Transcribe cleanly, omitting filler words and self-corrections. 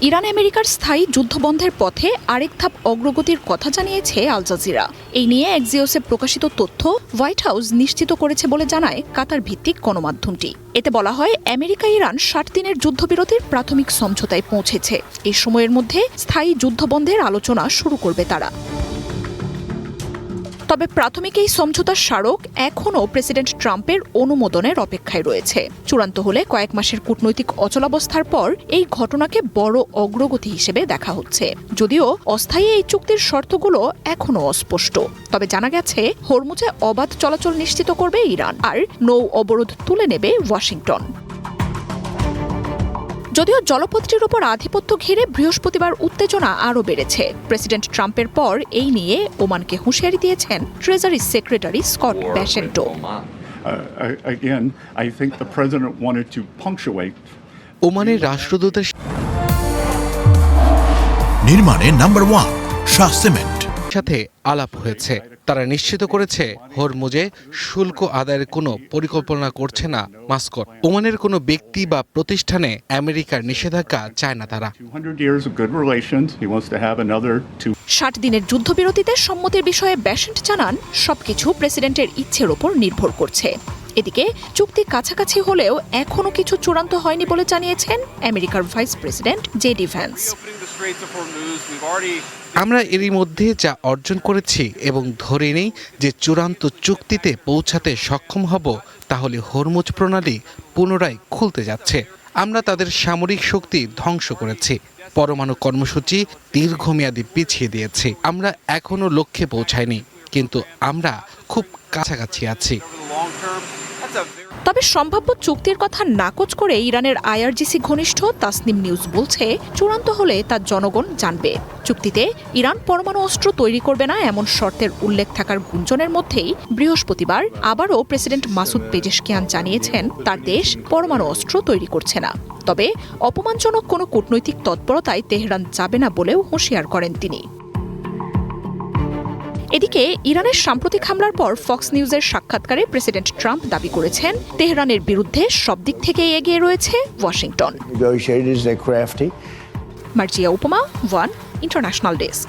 Iran আমেরিকার স্থায়ী যুদ্ধবন্ধের পথে আরেক ধাপ অগ্রগতির কথা জানিয়েছে আল জাজিরা। এই নিয়ে এক্সিওসে প্রকাশিত তথ্য হোয়াইট হাউস নিশ্চিত করেছে বলে জানায় কাতার ভিত্তিক গণমাধ্যমটি। এতে বলা হয়, আমেরিকা ইরান ৬০ দিনের যুদ্ধবিরতির প্রাথমিক সমঝোতায় পৌঁছেছে। এই সময়ের মধ্যে স্থায়ী যুদ্ধবন্ধের আলোচনা শুরু করবে তারা। তবে প্রাথমিক এই সমঝোতার স্মারক এখনও প্রেসিডেন্ট ট্রাম্পের অনুমোদনের অপেক্ষায় রয়েছে। চূড়ান্ত হলে কয়েক মাসের কূটনৈতিক অচলাবস্থার পর এই ঘটনাকে বড় অগ্রগতি হিসেবে দেখা হচ্ছে। যদিও অস্থায়ী এই চুক্তির শর্তগুলো এখনও অস্পষ্ট। তবে জানা গেছে, হরমুজে অবাধ চলাচল নিশ্চিত করবে ইরান, আর নৌ অবরোধ তুলে নেবে ওয়াশিংটন। যদিও জলপথটির উপর আধিপত্য ঘিরে বৃহস্পতিবার উত্তেজনা আরও বেড়েছে। প্রেসিডেন্ট ট্রাম্পের পর এই নিয়ে ওমানকে হুঁশিয়ারি দিয়েছেন ট্রেজারি সেক্রেটারি স্কট বেসেন্টো। ওমানের রাষ্ট্রদূতের নির্মাণে নাম্বার 1 শাহ সিমেন্ট সাথে আলাপ হয়েছে। তারা নিশ্চিত করেছে হরমুজে শুল্ক আদায়ের কোনো পরিকল্পনা করছে না মাস্কট। ওমানের কোনো ব্যক্তি বা প্রতিষ্ঠানে আমেরিকার নিষেধাজ্ঞা চায় না তারা। ৬০ দিনের যুদ্ধবিরতিতে সম্মতির বিষয়ে বেসেন্ট জানান, সবকিছু প্রেসিডেন্টের ইচ্ছের ওপর নির্ভর করছে। এদিকে চুক্তি কাছাকাছি হলেও এখনও কিছু চূড়ান্ত হয়নি বলে জানিয়েছেন আমেরিকার ভাইস প্রেসিডেন্ট জেডি ভ্যান্স। আমরা এরই মধ্যে যা অর্জন করেছি এবং ধরে নেই যে চূড়ান্ত চুক্তিতে পৌঁছাতে সক্ষম হব, তাহলে হরমুজ প্রণালী পুনরায় খুলতে যাচ্ছে। আমরা তাদের সামরিক শক্তি ধ্বংস করেছি, পরমাণু কর্মসূচি দীর্ঘমেয়াদী পিছিয়ে দিয়েছি। আমরা এখনও লক্ষ্যে পৌঁছাইনি, কিন্তু আমরা খুব কাছাকাছি আছি। তবে সম্ভাব্য চুক্তির কথা নাকচ করে ইরানের আইআরজিসি ঘনিষ্ঠ তাসনিম নিউজ বলছে, চূড়ান্ত হলে তা জনগণ জানবে। চুক্তিতে ইরান পরমাণু অস্ত্র তৈরি করবে না এমন শর্তের উল্লেখ থাকার গুঞ্জনের মধ্যেই বৃহস্পতিবার আবারও প্রেসিডেন্ট মাসুদ পেজেশকিয়ান জানিয়েছেন, তার দেশ পরমাণু অস্ত্র তৈরি করছে না। তবে অপমানজনক কোনো কূটনৈতিক তৎপরতায় তেহরান যাবে না বলেও হুঁশিয়ার করেন তিনি। এদিকে ইরানের সাম্প্রতিক হামলার পর ফক্স নিউজের সাক্ষাৎকারে প্রেসিডেন্ট ট্রাম্প দাবি করেছেন, তেহরানের বিরুদ্ধে সব দিক থেকেই এগিয়ে রয়েছে ওয়াশিংটন। মার্জিয়া উপমা, ওয়ান ইন্টারন্যাশনাল ডেস্ক।